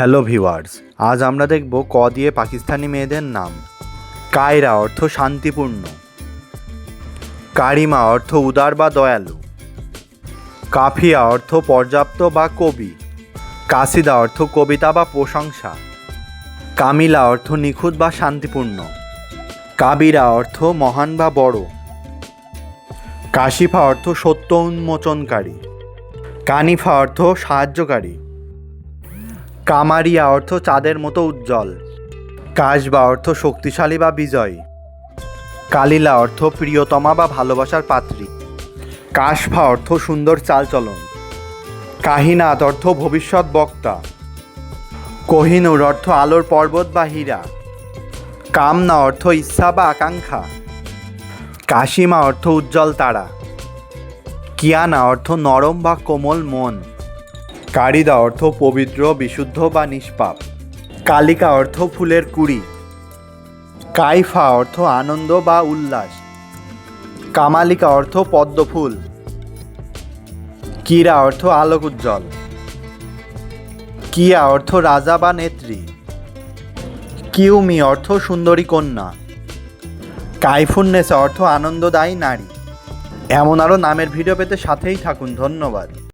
Hello viewers, আজ আমরা দেখব ক দিয়ে পাকিস্তানি মেয়েদের নাম। কায়রা অর্থ শান্তিপূর্ণ, কারিমা অর্থ উদার বা দয়ালু, কাফিয়া অর্থ পর্যাপ্ত বা কবি, কাসিদা অর্থ কবিতা বা প্রশংসা, কামিলা অর্থ নিখুঁত বা শান্তিপূর্ণ, কাবিরা অর্থ মহান বা বড়, কাশিফা অর্থ সত্য উন্মোচনকারী, কানিফা অর্থ সাহায্যকারী, কামারিয়া অর্থ চাঁদের মতো উজ্জ্বল, কাশবা অর্থ শক্তিশালী বা বিজয়ী, কালিলা অর্থ প্রিয়তমা বা ভালোবাসার পাত্রী, কাশফা অর্থ সুন্দর চালচলন, কাহিনাত অর্থ ভবিষ্যৎ বক্তা, কোহিনুর অর্থ আলোর পর্বত বা হীরা, কামনা অর্থ ইচ্ছা বা আকাঙ্ক্ষা, কাশিমা অর্থ উজ্জ্বল তারা, কিয়ানা অর্থ নরম বা কোমল মন, কারিদা অর্থ পবিত্র, বিশুদ্ধ বা নিষ্পাপ, কালিকা অর্থ ফুলের কুড়ি, কাইফা অর্থ আনন্দ বা উল্লাস, কামালিকা অর্থ পদ্মফুল, কিরা অর্থ আলোক উজ্জ্বল, কিয়া অর্থ রাজা বা নেত্রী, কিউমি অর্থ সুন্দরী কন্যা, কাইফুন্নেসা অর্থ আনন্দদায়ী নারী। এমন আরও নামের ভিডিও পেতে সাথেই থাকুন। ধন্যবাদ।